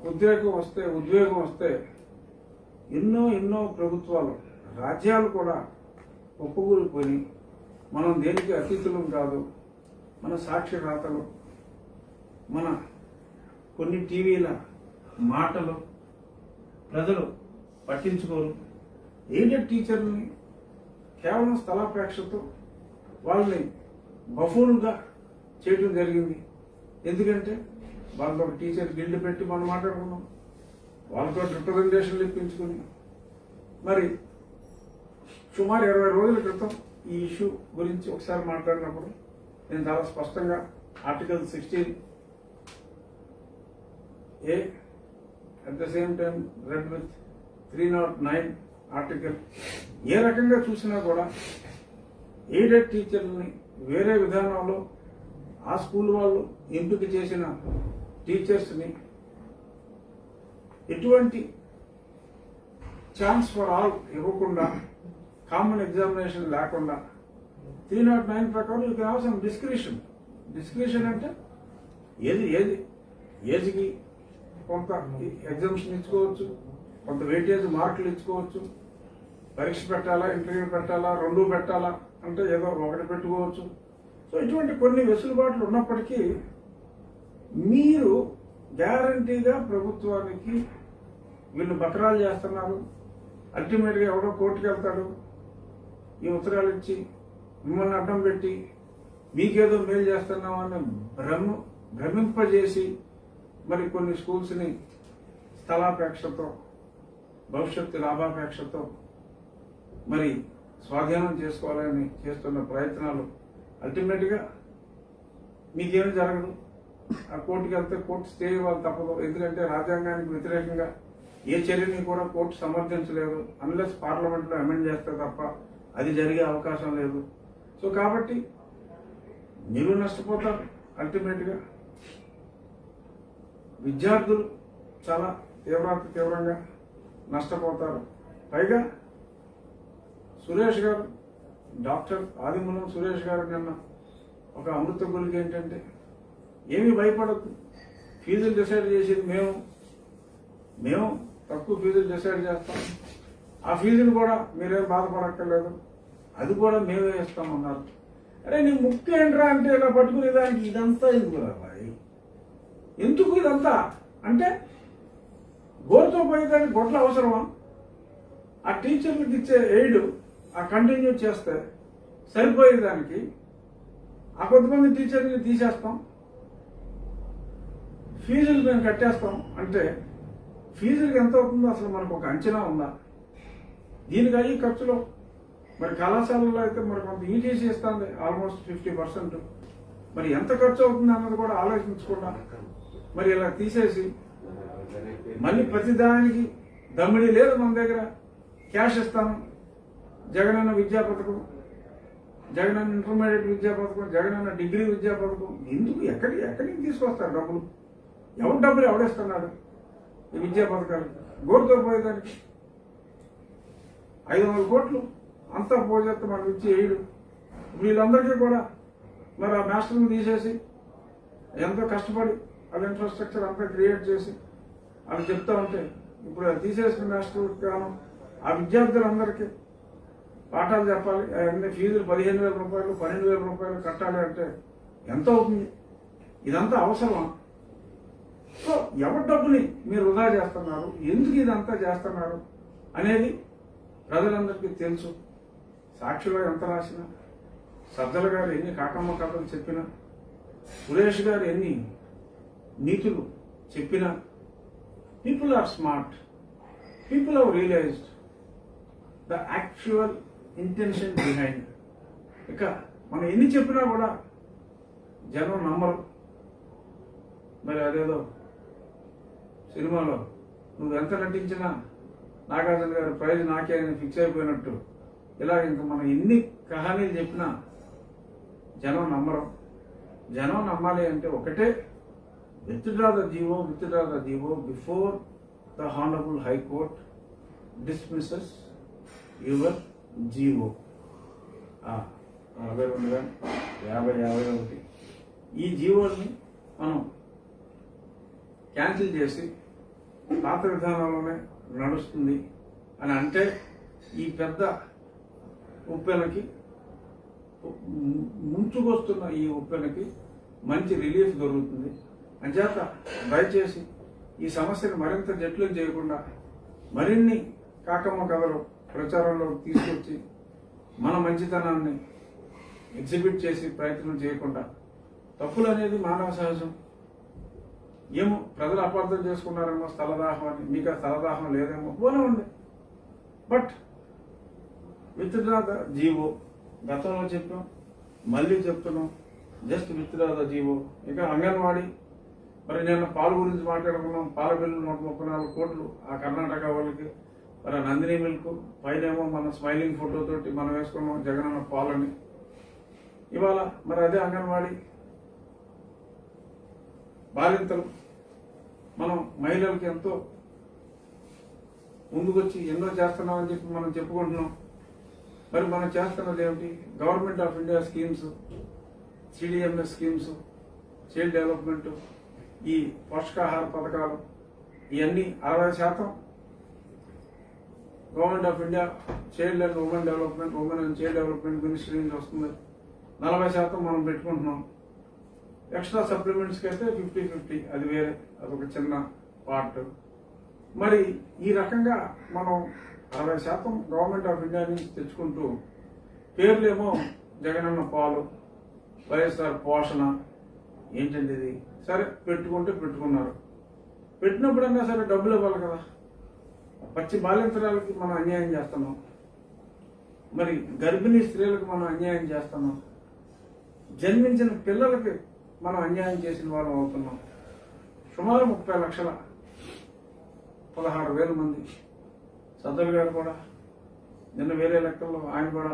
ఉద్వేగం వస్తే ఎన్నో ప్రభుత్వాలు, రాజ్యాలు కూడా ఒప్పుకూలిపోయి మనం దేనికి అతీతులం కాదు, మన సాక్షి రాతలు, మన కొన్ని టీవీల మాటలు ప్రజలు పట్టించుకోరు. ఎయిడెడ్ టీచర్ని కేవలం స్థలాపేక్షతో వాళ్ళని బఫూన్గా చేయడం జరిగింది. ఎందుకంటే వాళ్ళతో ఒక టీచర్ గిల్డ్ పెట్టి మనం మాట్లాడుకున్నాం, వాళ్ళతో రిప్రజెంటేషన్లు ఇప్పించుకుని మరి సుమారు 20 రోజుల క్రితం ఈ ఇష్యూ గురించి ఒకసారి మాట్లాడినప్పుడు నేను చాలా స్పష్టంగా article 16A at the same time read with 309 article ఏ రకంగా చూసినా కూడా ఎయిడెడ్ టీచర్లని వేరే విధానంలో ఆ స్కూల్ వాళ్ళు ఎంపిక చేసిన టీచర్స్ని ఎటువంటి ఛాన్స్ ఫర్ ఆల్ ఇవ్వకుండా, కామన్ ఎగ్జామినేషన్ లేకుండా 309 ప్రకారం you can have some discretion అంటే ఏజ్కి కొంత ఎగ్జామ్షన్ ఇచ్చుకోవచ్చు, కొంత వెయిటేజ్ మార్కులు ఇచ్చుకోవచ్చు, పరీక్ష పెట్టాలా, ఇంటర్వ్యూ పెట్టాలా, 2 పెట్టాలా అంటే ఏదో ఒకటి పెట్టుకోవచ్చు. సో ఇటువంటి కొన్ని వెసులుబాట్లు ఉన్నప్పటికీ మీరు గ్యారంటీగా ప్రభుత్వానికి వీళ్ళు బకరాలు చేస్తున్నారు, అల్టిమేట్గా ఎవడో కోర్టుకు వెళ్తాడు, ఈ ఉత్తరాలు ఇచ్చి మిమ్మల్ని అడ్డం పెట్టి మీకేదో మేలు చేస్తున్నామని భ్రమింపజేసి మరి కొన్ని స్కూల్స్ని స్థలాపేక్షతో భవిష్యత్తు లాభాపేక్షతో మరి స్వాధీనం చేసుకోవాలని చేస్తున్న ప్రయత్నాలు అల్టిమేట్గా మీకేమి జరగదు. ఆ కోర్టుకి వెళ్తే కోర్టు స్టే ఇవ్వాలి తప్పదు. ఎందుకంటే రాజ్యాంగానికి వ్యతిరేకంగా ఏ చర్యని కూడా కోర్టు సమర్థించలేదు, అన్లెస్ పార్లమెంట్లో అమెండ్ చేస్తే తప్ప అది జరిగే అవకాశం లేదు. సో కాబట్టి మీరు నష్టపోతారు, అల్టిమేట్గా విద్యార్థులు చాలా తీవ్రంగా నష్టపోతారు. పైగా సురేష్ గారు, డాక్టర్ ఆదిమూలం సురేష్ గారు నిన్న ఒక అమృత గురికి ఏంటంటే, ఏమీ భయపడద్దు, ఫీజులు డిసైడ్ చేసేది మేము తక్కువ ఫీజులు డిసైడ్ చేస్తాం, ఆ ఫీజులు కూడా మీరేం బాధపడక్కర్లేదు, అది కూడా మేమే ఇస్తామన్నారు. అరే నీ ముక్కు ఏంట్రా అంటే ఇలా పట్టుకునేదానికి ఇదంతా ఎందుకు రాబాయి, ఎందుకు ఇదంతా అంటే గోరుతో పోయేదానికి గొడ్ల అవసరమా? ఆ టీచర్లకు ఇచ్చే ఎయిడ్ ఆ కంటిన్యూ చేస్తే సరిపోయేదానికి ఆ కొంతమంది టీచర్ని తీసేస్తాం, ఫీజులు మేము కట్టేస్తాం అంటే ఫీజులకు ఎంత అవుతుందో అసలు మనకు ఒక అంచనా ఉందా? దీనికి అయ్యి ఖర్చులో మరి కళాశాలలో అయితే మరి కొంత ఈటీసీ ఇస్తుంది ఆల్మోస్ట్ 50%. మరి ఎంత ఖర్చు అవుతుంది అన్నది కూడా ఆలోచించకుండా మరి ఇలా తీసేసి మళ్ళీ ప్రతిదానికి దమ్మిడి లేదు మన దగ్గర, క్యాష్ ఇస్తాను, జగనన్న విద్యా పథకం, జగనన్న ఇంటర్మీడియట్ విద్యా పథకం, జగనన్న డిగ్రీ విద్యా పథకం. ఎందుకు ఎక్కడి నుంచి తీసుకొస్తారు డబ్బులు? డబ్బులు ఎవడేస్తున్నాడు ఈ విద్యా పథకాలు? గోరుతో పోయేదానికి 500 కోట్లు అంతా పోజేస్తే మనకు ఇచ్చి వేయడు. వీళ్ళందరికీ కూడా మరి ఆ మాస్టర్ని తీసేసి ఎంతో కష్టపడి వాళ్ళ ఇన్ఫ్రాస్ట్రక్చర్ అంతా క్రియేట్ చేసి అవి చెప్తా ఉంటే ఇప్పుడు తీసేసిన మాస్టర్ గాను ఆ విద్యార్థులందరికీ పాఠాలు చెప్పాలి, అవన్నీ ఫీజులు 15,000 రూపాయలు 12,000 రూపాయలు కట్టాలి అంటే ఎంత అవుతుంది? ఇదంతా అవసరమా? సో ఎవరి డబ్బుని మీరు వృధా చేస్తున్నారు, ఎందుకు ఇదంతా చేస్తున్నారు అనేది ప్రజలందరికీ తెలుసు. సాక్షిలో ఎంత రాసినా, సజ్జల గారు ఎన్ని కాకమ్మ కథలు చెప్పినా, సురేష్ గారు ఎన్ని నీతులు చెప్పినా, people are smart, people have realised the actual intention behind. ఇక మనం ఎన్ని చెప్పినా కూడా జనం నమ్మరు. మరి అదేదో సినిమాలో నువ్వు ఎంత నటించినా నాగార్జున గారు ప్రైజ్ నాకే అని ఫిక్స్ అయిపోయినట్టు ఇలా ఇంకా మనం ఎన్ని కహానీలు చెప్పినా జనం నమ్మరు. జనం నమ్మాలి అంటే ఒకటే, withdraw the GO before the honourable high court dismisses your GO. 42-50-51 ఈ జీవోని మనం క్యాన్సిల్ చేసి పాత విధానంలోనే నడుస్తుంది అని అంటే ఈ పెద్ద ఉప్పెనకి, ముంచుకొస్తున్న ఈ ఉప్పెనకి మంచి రిలీఫ్ దొరుకుతుంది. అంచేత దయచేసి ఈ సమస్యను మరింత జటిలం చేయకుండా మరిన్ని కాకమ్మ కథలు ప్రచారంలో తీసుకొచ్చి మన మంచితనాన్ని ఎగ్జిబిట్ చేసి ప్రయత్నం చేయకుండా, తప్పులు అనేది మానవ సహజం. ఏమో ప్రజలు అపార్థం చేసుకున్నారేమో స్థలదాహం అని, మీకు ఆ స్థలదాహం లేదేమో పోనివ్వండి. బట్ విత్డ్రా ద జీవో గతంలో చెప్పాం, మళ్ళీ చెప్తున్నాం, జస్ట్ విత్డ్రా ద జీవో. ఇక అంగన్వాడీ మరి నేను పాలు గురించి మాట్లాడుకున్నాం, పాల బిల్లు 134 కోట్లు ఆ కర్ణాటక వాళ్ళకి. మరి నందిని మిల్క్ పైనేమో మన స్మైలింగ్ ఫోటోతోటి మనం వేసుకున్నాం జగనన్న పాలని. ఇవాళ మరి అదే అంగన్వాడీ బాలింతలు మనం మహిళలకి ఎంతో ముందుకొచ్చి ఎన్నో చేస్తున్నామని చెప్పి మనం చెప్పుకుంటున్నాం. మరి మనం చేస్తున్నది ఏమిటి? Government of India schemes, CDMS schemes, child development, ఈ పోషకాహార పథకాలు, ఇవన్నీ 60% government of India child and women development, women and child development ministry నుంచి వస్తుంది. 40% మనం పెట్టుకుంటున్నాం. ఎక్స్ట్రా సప్లిమెంట్స్కి అయితే 50-50, అది వేరే, అదొక చిన్న పార్ట్. మరి ఈ రకంగా మనం 60% గవర్నమెంట్ ఆఫ్ ఇండియా నుంచి తెచ్చుకుంటూ పేర్లేమో జగనన్న పాలు, వైఎస్ఆర్ పోషణ, ఏంటండి ఇది? సరే పెట్టుకుంటే పెట్టుకున్నారు. పెట్టినప్పుడన్నా సరే డబ్బులు ఇవ్వాలి కదా. పచ్చి బాలింతరాలకి మనం అన్యాయం చేస్తున్నాం, మరి గర్భిణీ స్త్రీలకు మనం అన్యాయం చేస్తున్నాం, జన్మించిన పిల్లలకి మనం అన్యాయం చేసిన వాళ్ళం అవుతున్నాం. సుమారు 30 లక్షల 16,000 మంది. సద్దరు గారు కూడా నిన్న వేరే లెక్కల్లో ఆయన కూడా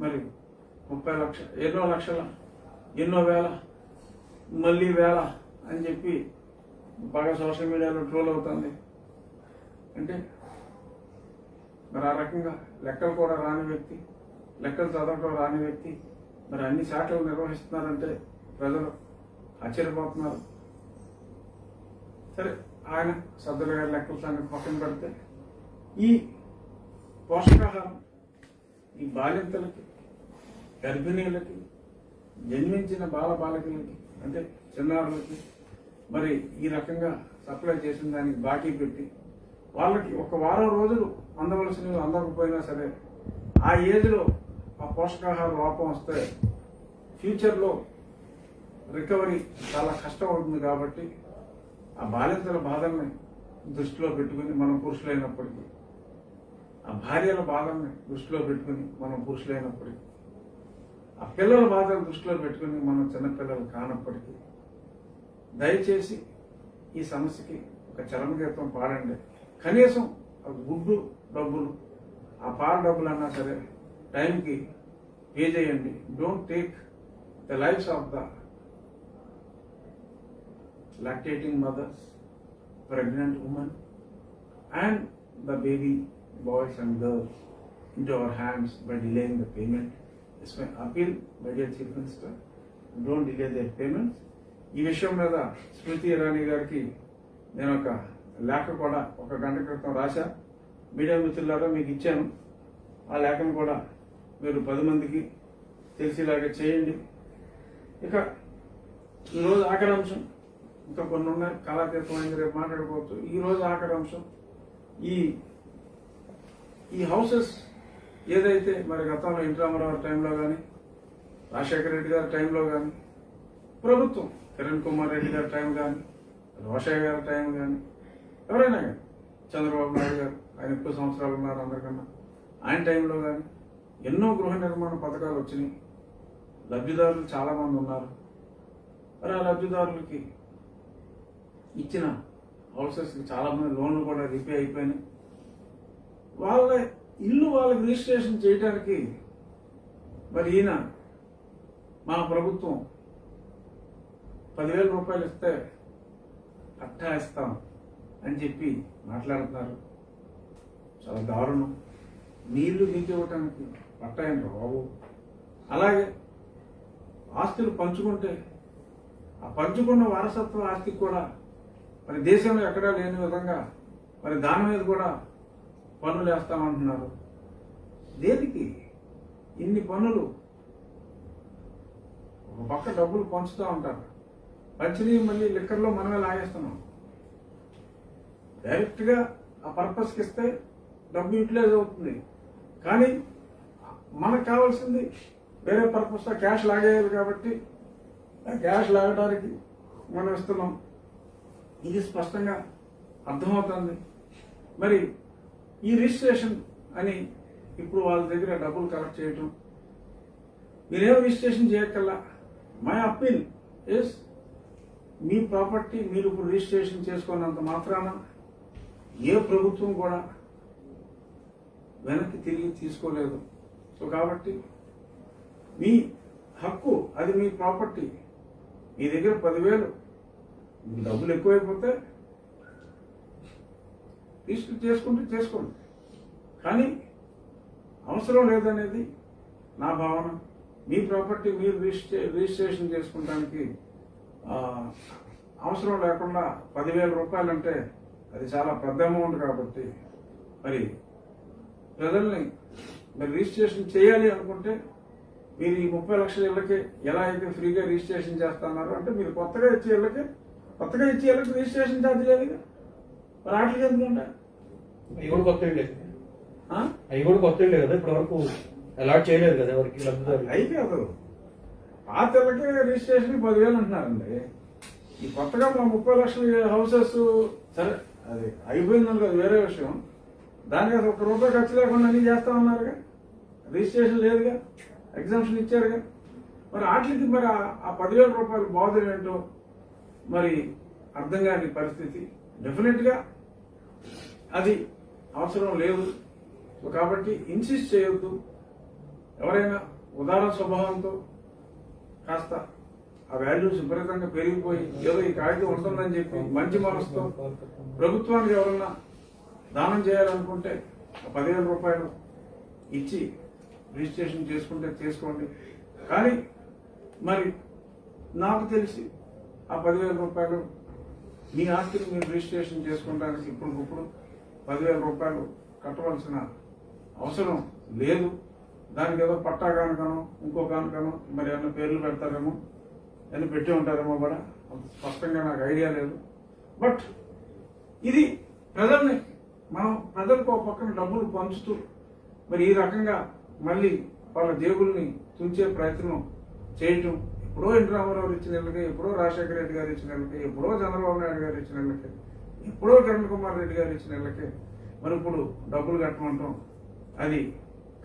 మరి 30 లక్షల, ఎన్నో లక్షల, ఎన్నో వేల, మళ్ళీ వేల అని చెప్పి బాగా సోషల్ మీడియాలో ట్రోల్ అవుతుంది. అంటే మరి ఆ రకంగా లెక్కలు కూడా రాని వ్యక్తి, లెక్కలు చదవటం రాని వ్యక్తి మరి అన్ని శాఖలు నిర్వహిస్తున్నారంటే ప్రజలు ఆశ్చర్యపోతున్నారు. సరే, ఆయన సద్దరు గారి లెక్కల సంగతి పక్కన పెడితే ఈ పోషకాహారం ఈ బాలింతలకి, గర్భిణీలకి, జన్మించిన బాలబాలికలకి అంటే చిన్నారులకి మరి ఈ రకంగా సప్లై చేసిన దానికి బాకీ పెట్టి వాళ్ళకి ఒక వారం రోజులు అందవలసినవి అందకపోయినా సరే ఆ ఏజ్లో ఆ పోషకాహార లోపం వస్తే ఫ్యూచర్లో రికవరీ చాలా కష్టం అవుతుంది. కాబట్టి ఆ బాలింతల బాధల్ని దృష్టిలో పెట్టుకుని మనం పురుషులైనప్పటికీ, ఆ భార్యల బాధల్ని దృష్టిలో పెట్టుకుని మనం పురుషులైనప్పటికీ, ఆ పిల్లల బాధలు దృష్టిలో పెట్టుకుని మనం చిన్నపిల్లలు కానప్పటికీ దయచేసి ఈ సమస్యకి ఒక చరమగీతం పాడండి. కనీసం ఆ గుడ్డు డబ్బులు, ఆ పాల డబ్బులు అన్నా సరే టైంకి పే చేయండి. Don't take the lifes of the lactating mothers, pregnant women, and the baby boys and girls into our hands by delaying the payment. It's my appeal, my dear Chief Minister. Don't delay their payments. ఈ విషయం మీద స్మృతి ఇరానీ గారికి నేను ఒక లేఖ కూడా 1 గంట క్రితం రాశా. మీడియా మిత్రులారా మీకు ఇచ్చాను. ఆ లేఖను కూడా మీరు 10 మందికి తెలిసేలాగా చేయండి. ఇక ఈరోజు ఆఖరి అంశం, ఇంకా కొన్ని ఉన్నాయి, కాలాతీతమైంది, రేపు మాట్లాడుకోవచ్చు. ఈరోజు ఆఖరి అంశం, ఈ హౌసెస్ ఏదైతే మరి గతంలో ఎన్టీ రామారావు టైంలో కానీ, రాజశేఖర రెడ్డి గారి టైంలో కానీ, ప్రభుత్వం కిరణ్ కుమార్ రెడ్డి గారి టైం కానీ, రోషయ్య గారి టైం కానీ, ఎవరైనా కానీ, చంద్రబాబు నాయుడు గారు, ఆయన ఎక్కువ సంవత్సరాలు ఉన్నారు అందరికన్నా, ఆయన టైంలో కానీ ఎన్నో గృహ నిర్మాణ పథకాలు వచ్చినాయి. లబ్ధిదారులు చాలామంది ఉన్నారు. మరి ఆ లబ్ధిదారులకి ఇచ్చిన హౌసెస్కి చాలామంది లోన్లు కూడా రిపే అయిపోయినాయి. వాళ్ళ ఇల్లు వాళ్ళకి రిజిస్ట్రేషన్ చేయడానికి మరి ఈయన మా ప్రభుత్వం 10,000 రూపాయలు ఇస్తే పట్టా ఇస్తాం అని చెప్పి మాట్లాడుతున్నారు. చాలా దారుణం. నీళ్లు నీకు ఇవ్వటానికి పట్టా ఏం రావు. అలాగే ఆస్తులు పంచుకుంటే ఆ పంచుకున్న వారసత్వ ఆస్తికి కూడా మరి దేశంలో ఎక్కడా లేని విధంగా మరి దాని మీద కూడా పన్నులు వేస్తామంటున్నారు. దేనికి ఇన్ని పన్నులు? ఒక పక్క డబ్బులు పంచుతూ ఉంటారు, పంచిని మళ్ళీ లిక్కర్లో మనమే లాగేస్తున్నాం. డైరెక్ట్గా ఆ పర్పస్కి ఇస్తే డబ్బు యూటిలైజ్ అవుతుంది, కానీ మనకు కావాల్సింది వేరే పర్పస్తో క్యాష్ లాగేయాలి. కాబట్టి ఆ క్యాష్ లాగడానికి మనం ఇస్తున్నాం. ఇది స్పష్టంగా అర్థమవుతుంది. మరి ఈ రిజిస్ట్రేషన్ అని ఇప్పుడు వాళ్ళ దగ్గర డబ్బులు కలెక్ట్ చేయటం, మీరేం రిజిస్ట్రేషన్ చేయక్కల్లా. మై అప్పీల్ ఇస్, మీ ప్రాపర్టీ మీరు ఇప్పుడు రిజిస్ట్రేషన్ చేసుకున్నంత మాత్రాన ఏ ప్రభుత్వం కూడా వెనక్కి తిరిగి తీసుకోలేదు. సో కాబట్టి మీ హక్కు, అది మీ ప్రాపర్టీ. మీ దగ్గర 10,000 డబ్బులు ఎక్కువైపోతే చేసుకుంటే చేసుకోండి, కానీ అవసరం లేదనేది నా భావన. మీ ప్రాపర్టీ మీరు రిజిస్ట్రేషన్ చేసుకుంటానికి అవసరం లేకుండా 10,000 రూపాయలు అంటే అది చాలా పెద్ద అమౌంట్. కాబట్టి మరి ప్రజల్ని మరి రిజిస్ట్రేషన్ చేయాలి అనుకుంటే మీరు ఈ 30 లక్షల ఇళ్ళకి ఎలా అయితే ఫ్రీగా రిజిస్ట్రేషన్ చేస్తున్నారు అంటే మీరు కొత్తగా ఇచ్చే ఇళ్ళకి రిజిస్ట్రేషన్ ఛార్జ్ లేదు. మరి వాటికి ఎందుకు ఉంటాయి? అవి కూడా కొత్త ఇళ్ళే కదా, ఇప్పటి వరకు అలాట్ చేయలేదు కదా ఎవరికి లబ్ధిదారులు. అయి కాదు, పాత ఇళ్ళకి రిజిస్ట్రేషన్ 10,000 అంటున్నారండి. ఈ కొత్తగా మా 30 లక్షల హౌసెస్ సరే అది అయిపోయిందని కదా వేరే విషయం. దానికి అసలు ₹1 ఖర్చు లేకుండా అన్ని చేస్తా ఉన్నారుగా, రిజిస్ట్రేషన్ లేదుగా, ఎగ్జామ్షన్ ఇచ్చారుగా. మరి వాటికి మరి ఆ ₹10,000 బాధలు ఏంటో మరి అర్థం కాని పరిస్థితి. డెఫినెట్ గా అది అవసరం లేదు. సో కాబట్టి ఇన్సిస్ట్ చేయొద్దు. ఎవరైనా ఉదార స్వభావంతో కాస్త ఆ వాల్యూస్ విపరీతంగా పెరిగిపోయి ఏదో ఈ కాగితం ఉంటుందని చెప్పి మంచి మనసుతో ప్రభుత్వానికి ఎవరన్నా దానం చేయాలనుకుంటే ఆ ₹10,000 ఇచ్చి రిజిస్ట్రేషన్ చేసుకుంటే చేసుకోండి. కానీ మరి నాకు తెలిసి ఆ ₹10,000 మీ ఆస్తిని మీరు రిజిస్ట్రేషన్ చేసుకోవడానికి ఇప్పుడు ₹10,000 కట్టవలసిన అవసరం లేదు. దానికి ఏదో పట్టా కానుకనో ఇంకో కానుకనో మరి ఏమైనా పేర్లు పెడతారేమో అని పెట్టి ఉంటారేమో కూడా అంత స్పష్టంగా నాకు ఐడియా లేదు. బట్ ఇది మనం ప్రజలకు ఒక పక్కన డబ్బులు పంచుతూ మరి ఈ రకంగా మళ్ళీ వాళ్ళ జేబుల్ని తుంచే ప్రయత్నం చేయటం, ఎప్పుడో ఎన్టీ రామారావు ఇచ్చిన ఇళ్ళకి, ఎప్పుడో రాజశేఖర రెడ్డి గారు ఇచ్చిన ఇళ్ళకి, ఎప్పుడో చంద్రబాబు నాయుడు గారు ఇచ్చిన ఇళ్ళకి, ఎప్పుడో కిరణ్ కుమార్ రెడ్డి గారు ఇచ్చిన ఇళ్ళకి మరి ఇప్పుడు డబ్బులు కట్టమంటాం అది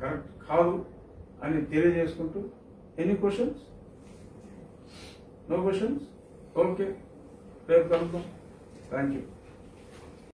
కరెక్ట్ కాదు అని తెలియజేసుకుంటూ, any questions? No questions? Okay, రేపు కలుద్దాం. Thank you.